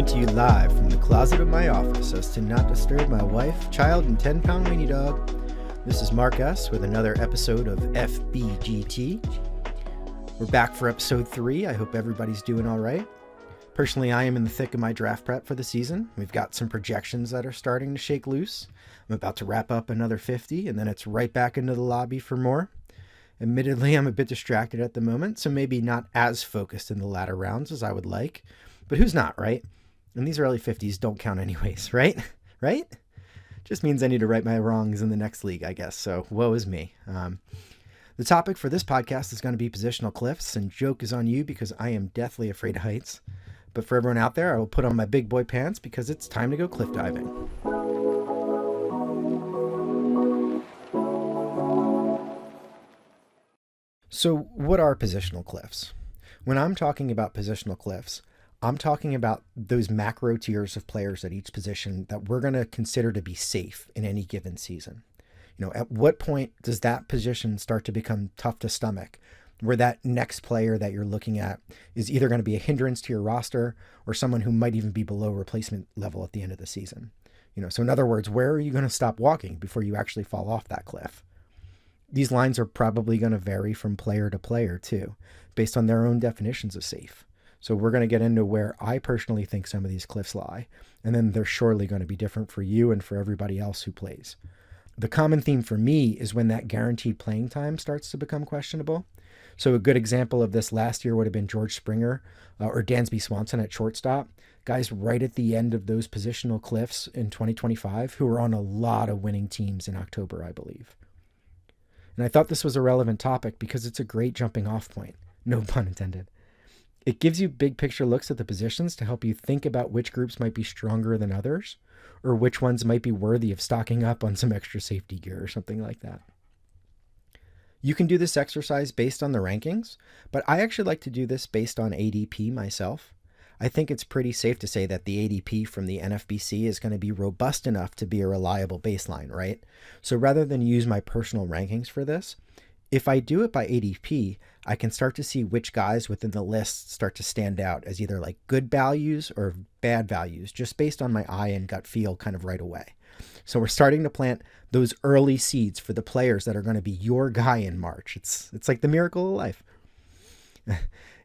coming to you live from the closet of my office so as to not disturb my wife, child, and 10-pound weenie dog. This is Mark S. with another episode of FBGT. We're back for episode 3. I hope everybody's doing all right. Personally, I am in the thick of my draft prep for the season. We've got some projections that are starting to shake loose. I'm about to wrap up another 50, and then it's right back into the lobby for more. Admittedly, I'm a bit distracted at the moment, so maybe not as focused in the latter rounds as I would like. But who's not, right? And these early 50s don't count anyways, right? Right? Just means I need to right my wrongs in the next league, I guess. So woe is me. The topic for this podcast is going to be positional cliffs, and joke is on you because I am deathly afraid of heights. But for everyone out there, I will put on my big boy pants because it's time to go cliff diving. So what are positional cliffs? When I'm talking about positional cliffs, I'm talking about those macro tiers of players at each position that we're going to consider to be safe in any given season. You know, at what point does that position start to become tough to stomach, where that next player that you're looking at is either going to be a hindrance to your roster or someone who might even be below replacement level at the end of the season? You know, so in other words, where are you going to stop walking before you actually fall off that cliff? These lines are probably going to vary from player to player too, based on their own definitions of safe. So we're going to get into where I personally think some of these cliffs lie, and then they're surely going to be different for you and for everybody else who plays. The common theme for me is when that guaranteed playing time starts to become questionable. So a good example of this last year would have been George Springer or Dansby Swanson at shortstop, guys right at the end of those positional cliffs in 2025 who were on a lot of winning teams in October, I believe. And I thought this was a relevant topic because it's a great jumping off point, no pun intended. It gives you big picture looks at the positions to help you think about which groups might be stronger than others, or which ones might be worthy of stocking up on some extra safety gear or something like that. You can do this exercise based on the rankings, but I actually like to do this based on ADP myself. I think it's pretty safe to say that the ADP from the NFBC is going to be robust enough to be a reliable baseline, right? So rather than use my personal rankings for this, if I do it by ADP, I can start to see which guys within the list start to stand out as either like good values or bad values, just based on my eye and gut feel kind of right away. So we're starting to plant those early seeds for the players that are going to be your guy in March. It's like the miracle of life.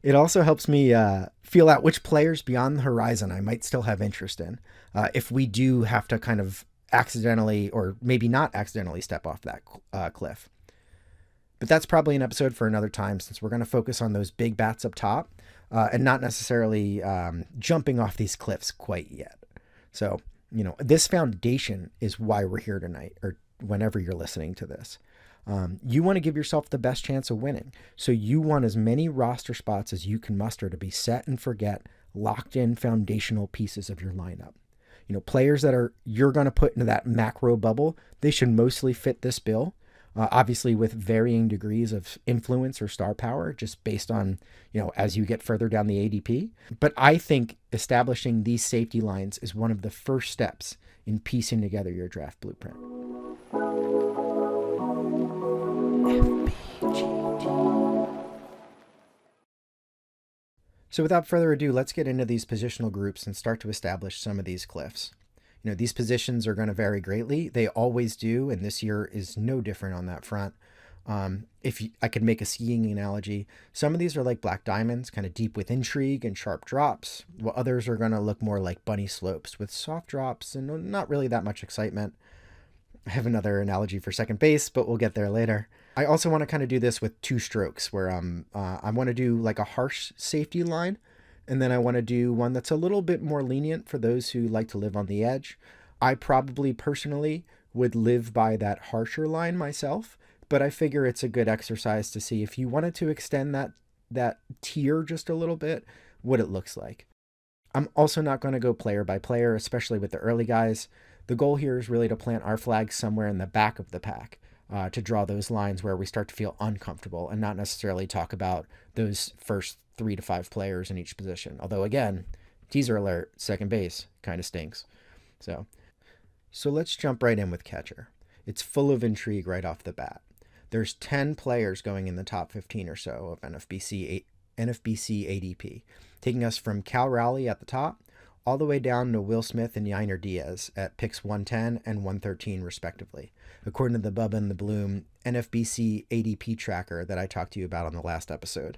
It also helps me feel out which players beyond the horizon I might still have interest in if we do have to kind of accidentally or maybe not accidentally step off that cliff. But that's probably an episode for another time since we're going to focus on those big bats up top and not necessarily jumping off these cliffs quite yet. So, you know, this foundation is why we're here tonight or whenever you're listening to this. You want to give yourself the best chance of winning. So you want as many roster spots as you can muster to be set and forget, locked in foundational pieces of your lineup. You know, players that you're going to put into that macro bubble, they should mostly fit this bill. Obviously with varying degrees of influence or star power, just based on, you know, as you get further down the ADP. But I think establishing these safety lines is one of the first steps in piecing together your draft blueprint. FBGT. So without further ado, let's get into these positional groups and start to establish some of these cliffs. You know, these positions are going to vary greatly. They always do, and this year is no different on that front. I could make a skiing analogy, some of these are like black diamonds, kind of deep with intrigue and sharp drops, while others are going to look more like bunny slopes with soft drops and not really that much excitement. I have another analogy for second base, but we'll get there later. I also want to kind of do this with two strokes where I want to do like a harsh safety line. And then I want to do one that's a little bit more lenient for those who like to live on the edge. I probably personally would live by that harsher line myself, but I figure it's a good exercise to see if you wanted to extend that tier just a little bit, what it looks like. I'm also not going to go player by player, especially with the early guys. The goal here is really to plant our flag somewhere in the back of the pack to draw those lines where we start to feel uncomfortable and not necessarily talk about those first 3 to 5 players in each position. Although again, teaser alert, second base kind of stinks. So let's jump right in with catcher. It's full of intrigue right off the bat. There's 10 players going in the top 15 or so of NFBC ADP, taking us from Cal Raleigh at the top all the way down to Will Smith and Yainer Diaz at picks 110 and 113 respectively, according to the Bubba and the Bloom NFBC ADP tracker that I talked to you about on the last episode.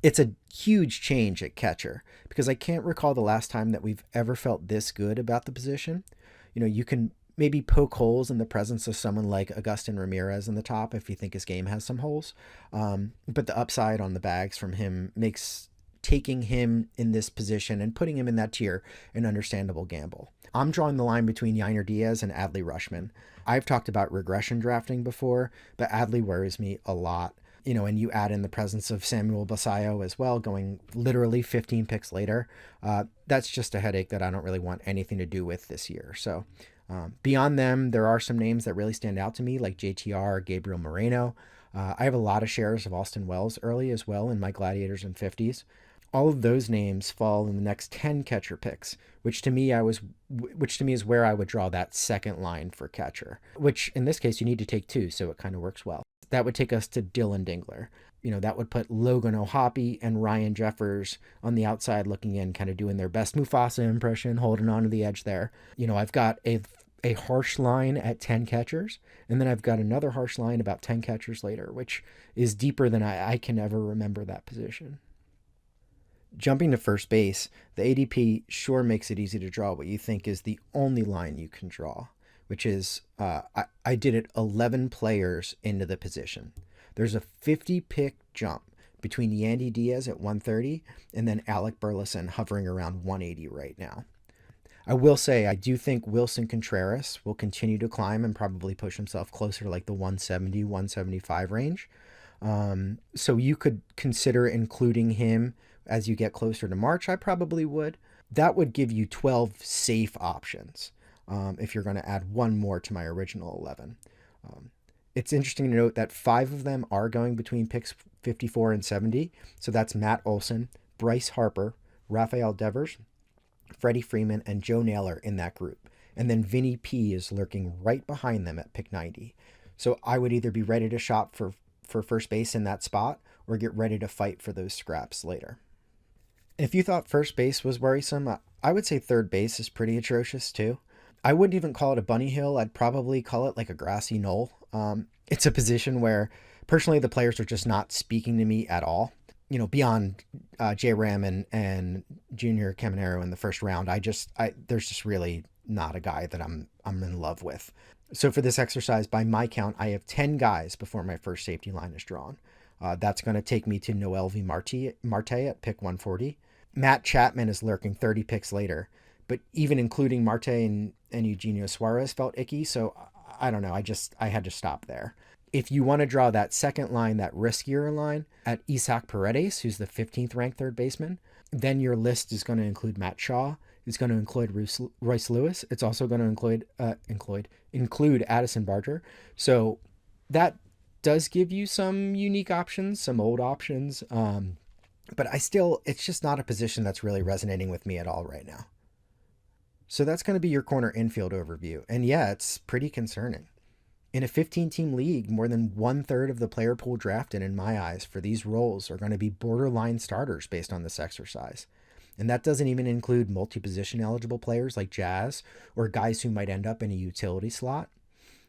It's a huge change at catcher because I can't recall the last time that we've ever felt this good about the position. You can maybe poke holes in the presence of someone like Agustin Ramirez in the top if you think his game has some holes. But the upside on the bags from him makes taking him in this position and putting him in that tier an understandable gamble. I'm drawing the line between Yainer Diaz and Adley Rutschman. I've talked about regression drafting before, but Adley worries me a lot. And you add in the presence of Samuel Basayo as well, going literally 15 picks later. That's just a headache that I don't really want anything to do with this year. So beyond them, there are some names that really stand out to me, like JTR, Gabriel Moreno. I have a lot of shares of Austin Wells early as well in my Gladiators and 50s. All of those names fall in the next 10 catcher picks, which to me is where I would draw that second line for catcher, which in this case you need to take two, so it kind of works well. That would take us to Dylan Dingler. That would put Logan O'Hoppe and Ryan Jeffers on the outside looking in, kind of doing their best Mufasa impression, holding on to the edge there. I've got a harsh line at 10 catchers, and then I've got another harsh line about 10 catchers later, which is deeper than I can ever remember that position. Jumping to first base, the ADP sure makes it easy to draw what you think is the only line you can draw, which is I did it 11 players into the position. There's a 50-pick jump between Yandy Diaz at 130 and then Alec Burleson hovering around 180 right now. I will say I do think Wilson Contreras will continue to climb and probably push himself closer to like the 170, 175 range. So you could consider including him as you get closer to March. I probably would. That would give you 12 safe options if you're going to add one more to my original 11. It's interesting to note that 5 of them are going between picks 54 and 70. So that's Matt Olson, Bryce Harper, Rafael Devers, Freddie Freeman, and Joe Naylor in that group. And then Vinny P is lurking right behind them at pick 90. So I would either be ready to shop for first base in that spot or get ready to fight for those scraps later. If you thought first base was worrisome, I would say third base is pretty atrocious too. I wouldn't even call it a bunny hill. I'd probably call it like a grassy knoll. It's a position where personally the players are just not speaking to me at all. Beyond J Ram and Junior Caminero in the first round, there's just really not a guy that I'm in love with. So for this exercise, by my count, I have 10 guys before my first safety line is drawn. That's going to take me to Noelvi Marte at pick 140. Matt Chapman is lurking 30 picks later, but even including Marte and Eugenio Suarez felt icky. So I don't know. I had to stop there. If you want to draw that second line, that riskier line at Isaac Paredes, who's the 15th ranked third baseman, then your list is going to include Matt Shaw. It's going to include Royce Lewis. It's also going to include Addison Barger. So that does give you some unique options, some old options. But it's just not a position that's really resonating with me at all right now. So that's going to be your corner infield overview. And yeah, it's pretty concerning. In a 15-team league, more than 1/3 of the player pool drafted, in my eyes, for these roles are going to be borderline starters based on this exercise. And that doesn't even include multi-position eligible players like Jazz or guys who might end up in a utility slot.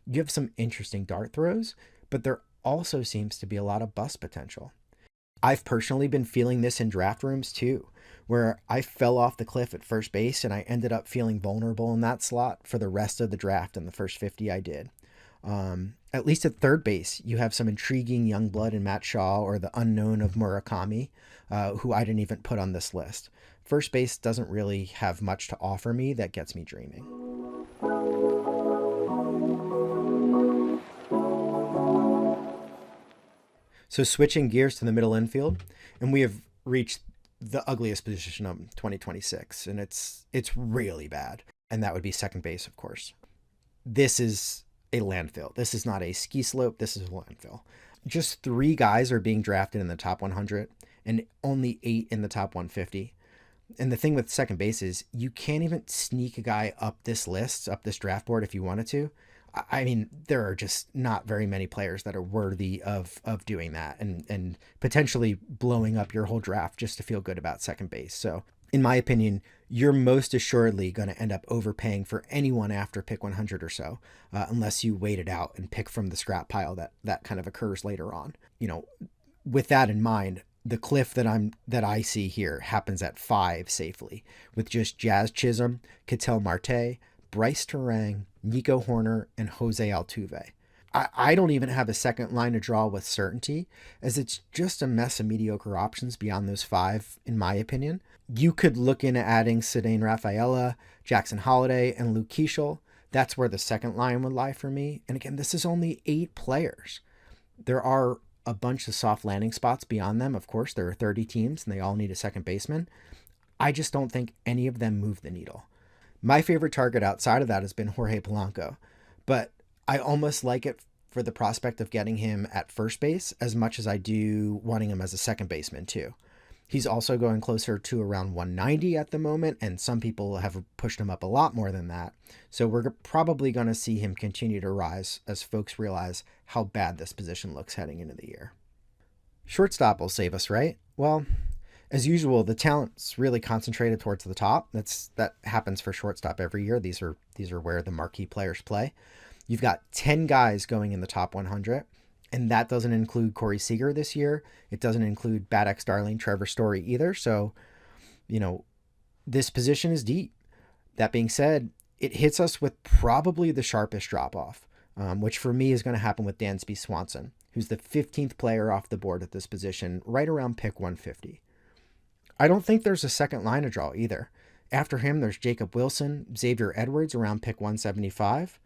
You have some interesting dart throws, but there also seems to be a lot of bust potential. I've personally been feeling this in draft rooms too, where I fell off the cliff at first base and I ended up feeling vulnerable in that slot for the rest of the draft in the first 50 I did. At least at third base, you have some intriguing young blood in Matt Shaw or the unknown of Murakami, who I didn't even put on this list. First base doesn't really have much to offer me that gets me dreaming. So switching gears to the middle infield, and we have reached the ugliest position of 2026, and it's really bad. And that would be second base, of course. This is a landfill. This is not a ski slope. This is a landfill. Just 3 guys are being drafted in the top 100 and only 8 in the top 150. And the thing with second base is you can't even sneak a guy up this list, up this draft board if you wanted to. I mean, there are just not very many players that are worthy of doing that and potentially blowing up your whole draft just to feel good about second base. So in my opinion, you're most assuredly going to end up overpaying for anyone after pick 100 or so, unless you wait it out and pick from the scrap pile that kind of occurs later on. With that in mind, the cliff that I see here happens at 5 safely, with just Jazz Chisholm, Ketel Marte, Bryce Terang, Nico Horner, and Jose Altuve. I don't even have a second line to draw with certainty, as it's just a mess of mediocre options beyond those 5, in my opinion. You could look into adding Cedane Rafaela, Jackson Holliday, and Luke Keeschel. That's where the second line would lie for me. And again, this is only 8 players. There are a bunch of soft landing spots beyond them. Of course, there are 30 teams and they all need a second baseman. I just don't think any of them move the needle. My favorite target outside of that has been Jorge Polanco, but I almost like it for the prospect of getting him at first base as much as I do wanting him as a second baseman too. He's also going closer to around 190 at the moment, and some people have pushed him up a lot more than that. So we're probably going to see him continue to rise as folks realize how bad this position looks heading into the year. Shortstop will save us, right? Well, as usual, the talent's really concentrated towards the top. That happens for shortstop every year. These are where the marquee players play. You've got 10 guys going in the top 100, and that doesn't include Corey Seager this year. It doesn't include Bad X darling Trevor Story either. So, this position is deep. That being said, it hits us with probably the sharpest drop-off, which for me is going to happen with Dansby Swanson, who's the 15th player off the board at this position, right around pick 150. I don't think there's a second line to draw either. After him, there's Jacob Wilson, Xavier Edwards around pick 175.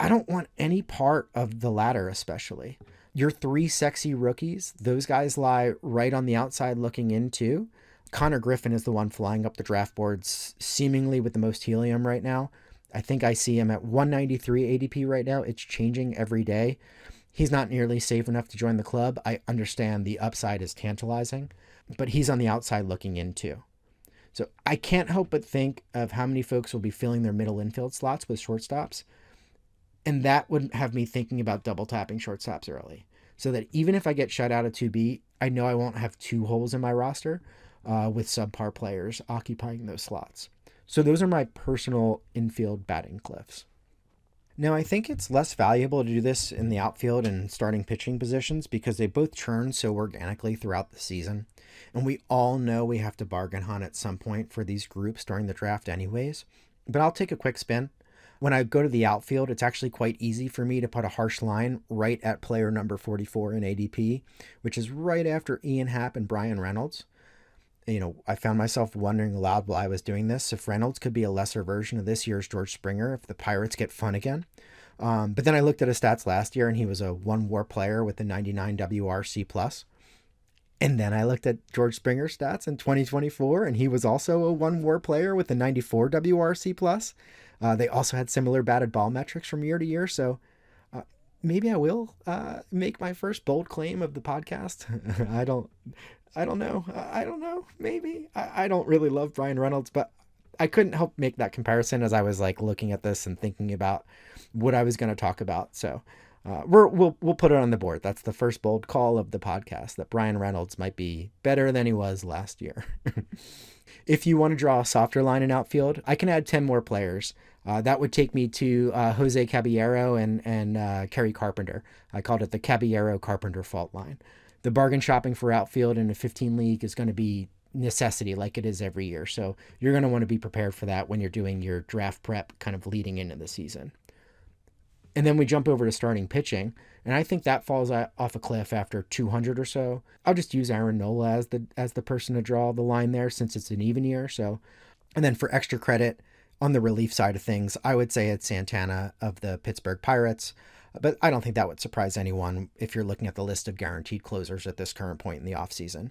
I don't want any part of the latter, especially. Your 3 sexy rookies, those guys lie right on the outside looking in too. Connor Griffin is the one flying up the draft boards, seemingly with the most helium right now. I think I see him at 193 ADP right now. It's changing every day. He's not nearly safe enough to join the club. I understand the upside is tantalizing, but he's on the outside looking in too. So I can't help but think of how many folks will be filling their middle infield slots with shortstops. And that would have me thinking about double tapping shortstops early, so that even if I get shut out of 2B, I know I won't have 2 holes in my roster with subpar players occupying those slots. So those are my personal infield batting cliffs. Now, I think it's less valuable to do this in the outfield and starting pitching positions because they both churn so organically throughout the season. And we all know we have to bargain hunt at some point for these groups during the draft anyways. But I'll take a quick spin. When I go to the outfield, it's actually quite easy for me to put a harsh line right at player number 44 in ADP, which is right after Ian Happ and Brian Reynolds. I found myself wondering aloud while I was doing this if Reynolds could be a lesser version of this year's George Springer if the Pirates get fun again. But then I looked at his stats last year, and he was a 1-WAR player with a 99 WRC+. And then I looked at George Springer's stats in 2024, and he was also a 1-WAR player with a 94 WRC+. They also had similar batted ball metrics from year to year. So maybe I will make my first bold claim of the podcast. I don't know. I don't know. Maybe. I don't really love Brian Reynolds, but I couldn't help make that comparison as I was looking at this and thinking about what I was going to talk about. So we'll put it on the board. That's the first bold call of the podcast, that Brian Reynolds might be better than he was last year. If you want to draw a softer line in outfield, I can add 10 more players. That would take me to Jose Caballero and Kerry Carpenter. I called it the Caballero-Carpenter fault line. The bargain shopping for outfield in a 15 league is going to be necessity like it is every year. So you're going to want to be prepared for that when you're doing your draft prep kind of leading into the season. And then we jump over to starting pitching, and I think that falls off a cliff after 200 or so. I'll just use Aaron Nola as the person to draw the line there since it's an even year. So, and then for extra credit on the relief side of things, I would say it's Santana of the Pittsburgh Pirates, but I don't think that would surprise anyone if you're looking at the list of guaranteed closers at this current point in the offseason.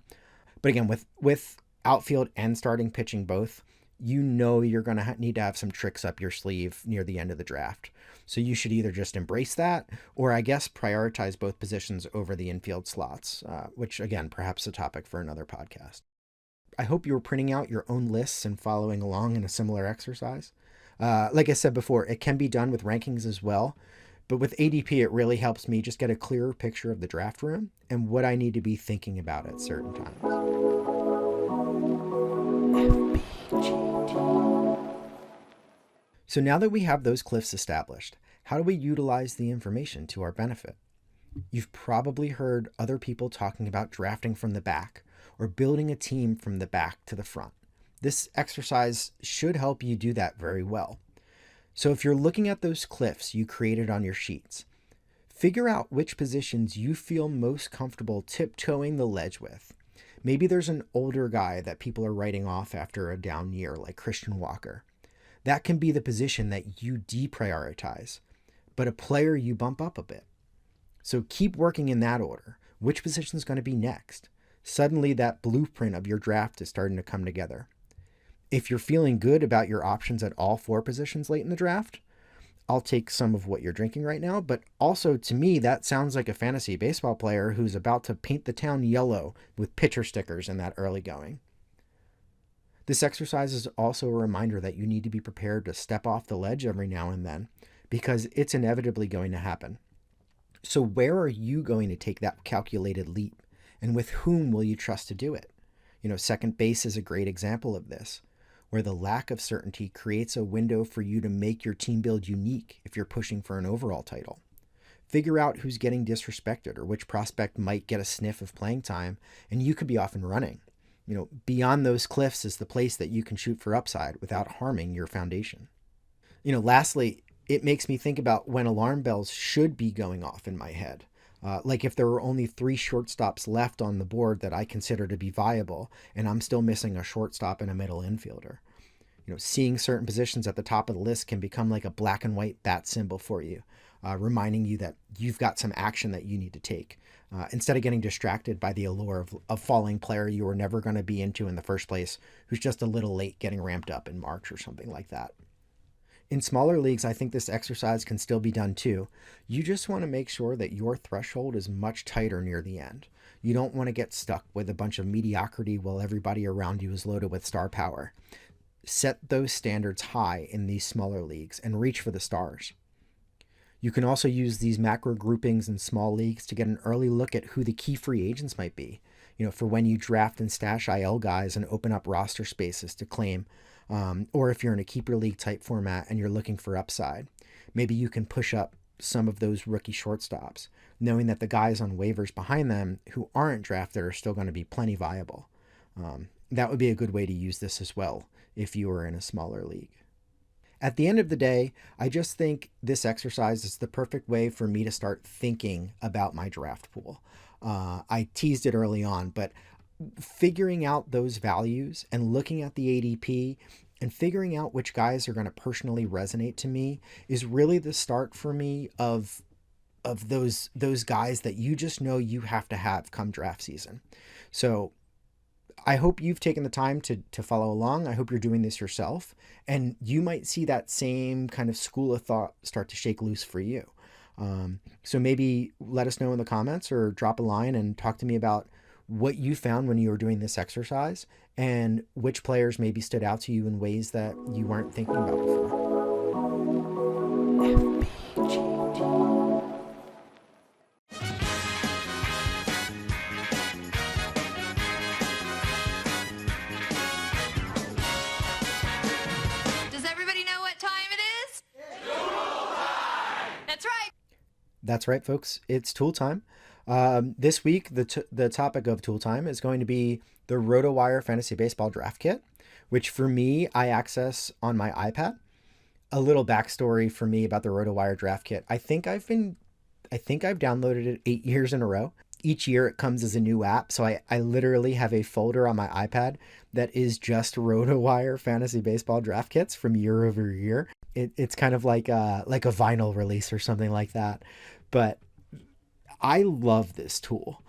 But again, with outfield and starting pitching both, you're going to need to have some tricks up your sleeve near the end of the draft. So you should either just embrace that, or I guess prioritize both positions over the infield slots, which again, perhaps a topic for another podcast. I hope you were printing out your own lists and following along in a similar exercise. Like I said before, it can be done with rankings as well, but with ADP, it really helps me just get a clearer picture of the draft room and what I need to be thinking about at certain times. FBGT. So now that we have those cliffs established, how do we utilize the information to our benefit? You've probably heard other people talking about drafting from the back or building a team from the back to the front. This exercise should help you do that very well. So if you're looking at those cliffs you created on your sheets, figure out which positions you feel most comfortable tiptoeing the ledge with. Maybe there's an older guy that people are writing off after a down year, like Christian Walker. That can be the position that you deprioritize, but a player you bump up a bit. So keep working in that order. Which position is going to be next? Suddenly that blueprint of your draft is starting to come together. If you're feeling good about your options at all 4 positions late in the draft, I'll take some of what you're drinking right now, but also to me, that sounds like a fantasy baseball player who's about to paint the town yellow with pitcher stickers in that early going. This exercise is also a reminder that you need to be prepared to step off the ledge every now and then, because it's inevitably going to happen. So where are you going to take that calculated leap, and with whom will you trust to do it? Second base is a great example of this, where the lack of certainty creates a window for you to make your team build unique if you're pushing for an overall title. Figure out who's getting disrespected or which prospect might get a sniff of playing time, and you could be off and running. Beyond those cliffs is the place that you can shoot for upside without harming your foundation. Lastly, it makes me think about when alarm bells should be going off in my head. Like if there were only 3 shortstops left on the board that I consider to be viable, and I'm still missing a shortstop and a middle infielder. Seeing certain positions at the top of the list can become like a black and white bat symbol for you, reminding you that you've got some action that you need to take, instead of getting distracted by the allure of a falling player you were never going to be into in the first place, who's just a little late getting ramped up in March or something like that. In smaller leagues, I think this exercise can still be done too. You just want to make sure that your threshold is much tighter near the end. You don't want to get stuck with a bunch of mediocrity while everybody around you is loaded with star power. Set those standards high in these smaller leagues and reach for the stars. You can also use these macro groupings in small leagues to get an early look at who the key free agents might be, for when you draft and stash IL guys and open up roster spaces to claim. Or if you're in a keeper league type format and you're looking for upside, maybe you can push up some of those rookie shortstops, knowing that the guys on waivers behind them who aren't drafted are still going to be plenty viable. That would be a good way to use this as well if you were in a smaller league. At the end of the day, I just think this exercise is the perfect way for me to start thinking about my draft pool. I teased it early on, but figuring out those values and looking at the ADP and figuring out which guys are going to personally resonate to me is really the start for me of those guys that you just know you have to have come draft season. So I hope you've taken the time to follow along. I hope you're doing this yourself, and you might see that same kind of school of thought start to shake loose for you. So maybe let us know in the comments or drop a line and talk to me about what you found when you were doing this exercise and which players maybe stood out to you in ways that you weren't thinking about before. FBGT. Does everybody know what time it is? Tool time! That's right. That's right, folks. It's tool time. This week, the topic of tool time is going to be the Rotowire Fantasy Baseball Draft Kit, which for me, I access on my iPad. A little backstory for me about the Rotowire Draft Kit. I think I've downloaded it 8 years in a row. Each year it comes as a new app. So I literally have a folder on my iPad that is just Rotowire Fantasy Baseball Draft Kits from year over year. It's kind of like a vinyl release or something like that. But I love this tool.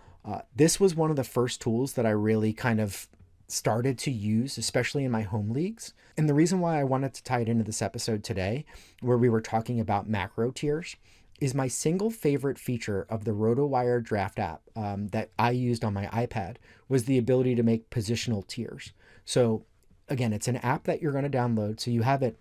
This was one of the first tools that I really kind of started to use, especially in my home leagues. And the reason why I wanted to tie it into this episode today, where we were talking about macro tiers, is my single favorite feature of the Rotowire draft app that I used on my iPad was the ability to make positional tiers. So again, it's an app that you're going to download. So you have it,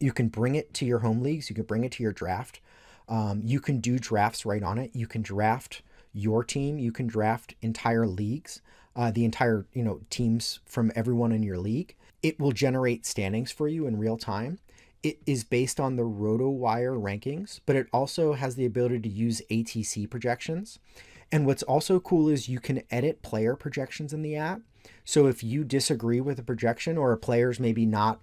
you can bring it to your home leagues. You can bring it to your draft. You can do drafts right on it. You can draft your team. You can draft entire leagues, the entire, teams from everyone in your league. It will generate standings for you in real time. it is based on the Rotowire rankings, but it also has the ability to use ATC projections. And what's also cool is you can edit player projections in the app. So if you disagree with a projection or a player's maybe not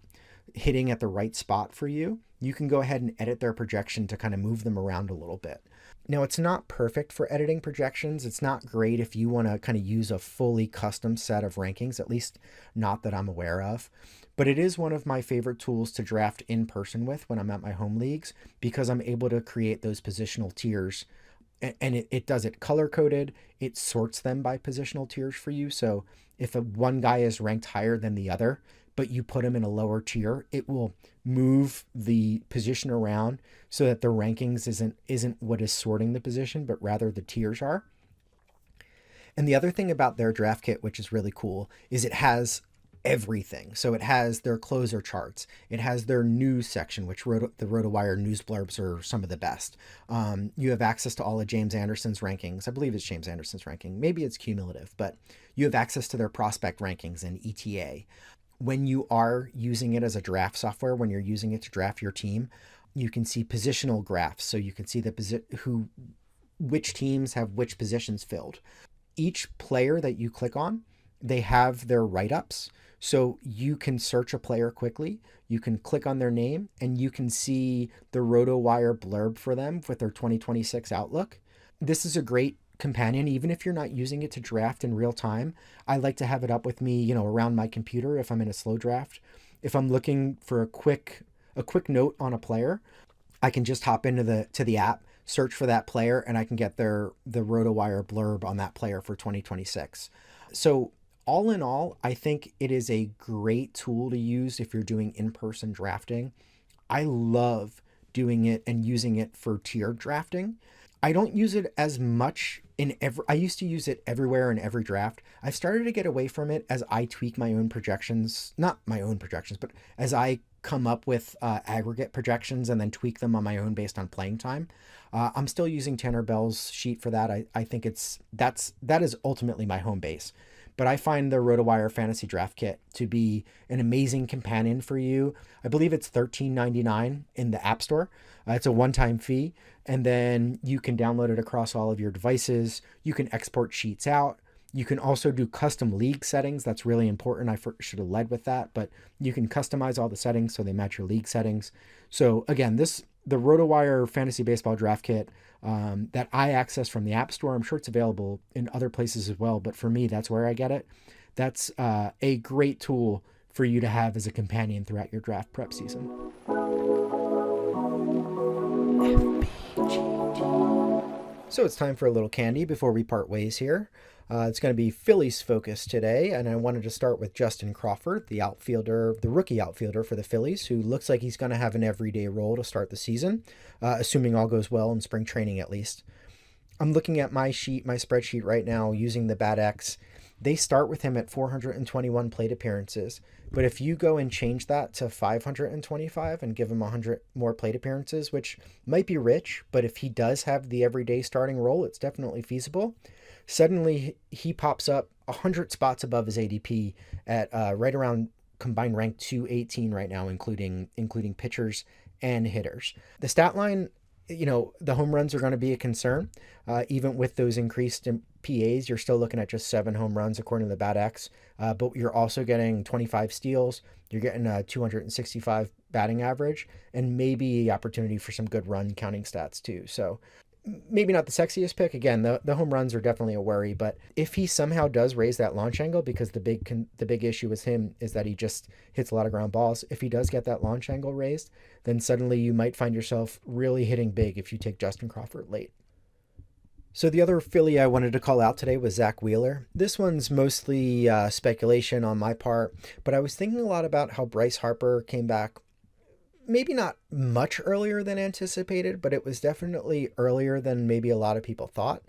hitting at the right spot for you, you can go ahead and edit their projection to kind of move them around a little bit. Now, it's not perfect for editing projections. It's not great if you want to kind of use a fully custom set of rankings, at least not that I'm aware of. But it is one of my favorite tools to draft in person with when I'm at my home leagues, because I'm able to create those positional tiers. And it does it color coded. It sorts them by positional tiers for you. So if one guy is ranked higher than the other, but you put him in a lower tier, it will move the position around so that the rankings isn't what is sorting the position, but rather the tiers are. And the other thing about their draft kit, which is really cool, is it has everything. So it has their closer charts. It has their news section, which the Rotowire news blurbs are some of the best. You have access to all of James Anderson's rankings. I believe it's James Anderson's ranking. Maybe it's cumulative, but you have access to their prospect rankings and ETA. When you are using it as a draft software, when you're using it to draft your team, you can see positional graphs. So you can see which teams have which positions filled. Each player that you click on, they have their write-ups. So you can search a player quickly, you can click on their name, and you can see the Rotowire blurb for them with their 2026 outlook. This is a great companion, even if you're not using it to draft in real time. I like to have it up with me, around my computer if I'm in a slow draft. If I'm looking for a quick note on a player, I can just hop into the app, search for that player, and I can get the Rotowire blurb on that player for 2026. So all in all, I think it is a great tool to use if you're doing in-person drafting. I love doing it and using it for tiered drafting. I don't use it as much I used to use it everywhere in every draft. I've started to get away from it as I tweak my own projections, not my own projections, but as I come up with aggregate projections and then tweak them on my own based on playing time. I'm still using Tanner Bell's sheet for that. I think that is ultimately my home base. But I find the Rotowire Fantasy Draft Kit to be an amazing companion for you. I believe it's $13.99 in the App Store. It's a one-time fee, and then you can download it across all of your devices. You can export sheets out. You can also do custom league settings. That's really important. I should have led with that, but you can customize all the settings so they match your league settings. So again, the Rotowire Fantasy Baseball Draft Kit that I access from the App Store. I'm sure it's available in other places as well, but for me, that's where I get it. That's a great tool for you to have as a companion throughout your draft prep season. FBGT. So it's time for a little candy before we part ways here. It's going to be Phillies focused today, and I wanted to start with Justin Crawford, the rookie outfielder for the Phillies, who looks like he's going to have an everyday role to start the season, assuming all goes well in spring training at least. I'm looking at my spreadsheet right now using the BATX. They start with him at 421 plate appearances, but if you go and change that to 525 and give him 100 more plate appearances, which might be rich, but if he does have the everyday starting role, it's definitely feasible. Suddenly he pops up 100 spots above his ADP at right around combined rank 218 right now, including pitchers and hitters. The stat line, the home runs are going to be a concern. Even with those increased PAs, you're still looking at just 7 home runs according to the BATX, but you're also getting 25 steals. You're getting a 265 batting average, and maybe opportunity for some good run counting stats too. So maybe not the sexiest pick. Again, the home runs are definitely a worry, but if he somehow does raise that launch angle, because the big issue with him is that he just hits a lot of ground balls. If he does get that launch angle raised, then suddenly you might find yourself really hitting big if you take Justin Crawford late. So the other Philly I wanted to call out today was Zach Wheeler. This one's mostly speculation on my part, but I was thinking a lot about how Bryce Harper came back maybe not much earlier than anticipated, but it was definitely earlier than maybe a lot of people thought.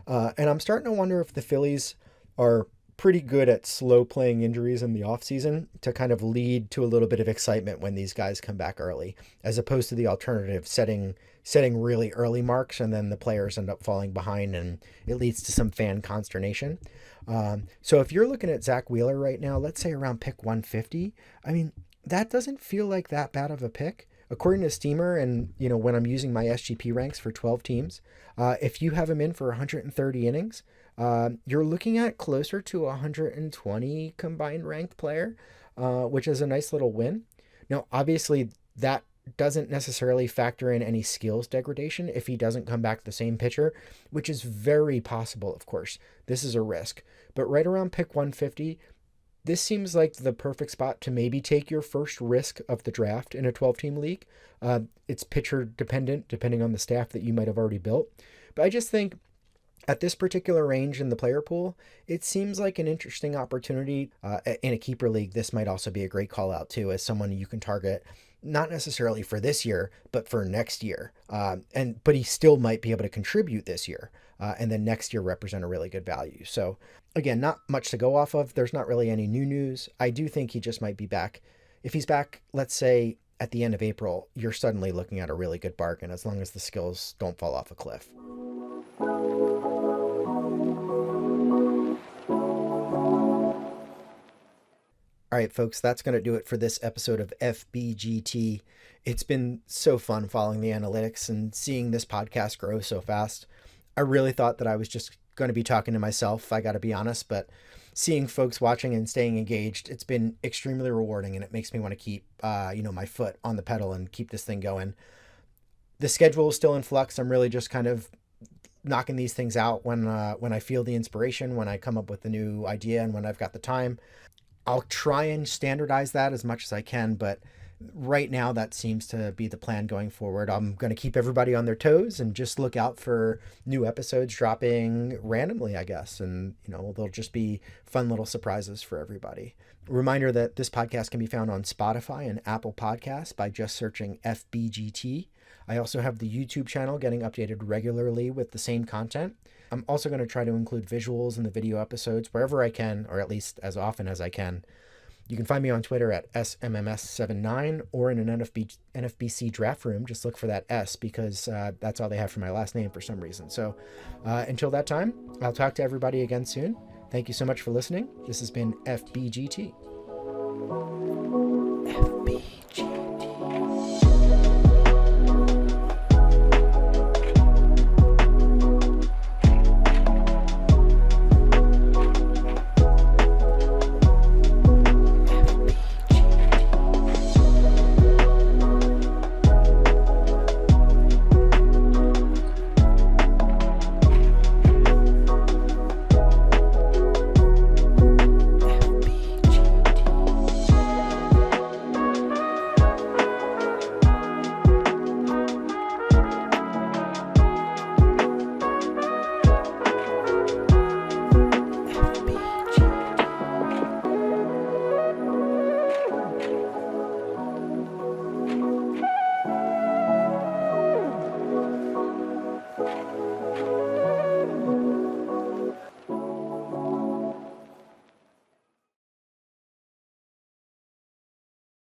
And I'm starting to wonder if the Phillies are pretty good at slow playing injuries in the offseason to kind of lead to a little bit of excitement when these guys come back early, as opposed to the alternative, setting really early marks and then the players end up falling behind and it leads to some fan consternation. So if you're looking at Zach Wheeler right now, let's say around pick 150, I mean, that doesn't feel like that bad of a pick. According to Steamer, and when I'm using my SGP ranks for 12 teams, if you have him in for 130 innings, you're looking at closer to 120 combined ranked player, which is a nice little win. Now, obviously, that doesn't necessarily factor in any skills degradation if he doesn't come back the same pitcher, which is very possible, of course. This is a risk. But right around pick 150, this seems like the perfect spot to maybe take your first risk of the draft in a 12-team league. It's pitcher dependent, depending on the staff that you might have already built. But I just think at this particular range in the player pool, it seems like an interesting opportunity. In a keeper league, this might also be a great call out too, as someone you can target, not necessarily for this year, but for next year. But he still might be able to contribute this year, and then next year represent a really good value. So again, not much to go off of. There's not really any new news. I do think he just might be back. If he's back, let's say at the end of April, you're suddenly looking at a really good bargain, as long as the skills don't fall off a cliff. All right, folks, that's going to do it for this episode of FBGT. It's been so fun following the analytics and seeing this podcast grow so fast. I really thought that I was just going to be talking to myself, I got to be honest, but seeing folks watching and staying engaged, it's been extremely rewarding, and it makes me want to keep, my foot on the pedal and keep this thing going. The schedule is still in flux. I'm really just kind of knocking these things out when I feel the inspiration, when I come up with a new idea, and when I've got the time. I'll try and standardize that as much as I can, but right now that seems to be the plan going forward. I'm going to keep everybody on their toes and just look out for new episodes dropping randomly, I guess. And, they'll just be fun little surprises for everybody. Reminder that this podcast can be found on Spotify and Apple Podcasts by just searching FBGT. I also have the YouTube channel getting updated regularly with the same content. I'm also going to try to include visuals in the video episodes wherever I can, or at least as often as I can. You can find me on Twitter at SMMS79 or in an NFBC draft room. Just look for that S because that's all they have for my last name for some reason. So until that time, I'll talk to everybody again soon. Thank you so much for listening. This has been FBGT.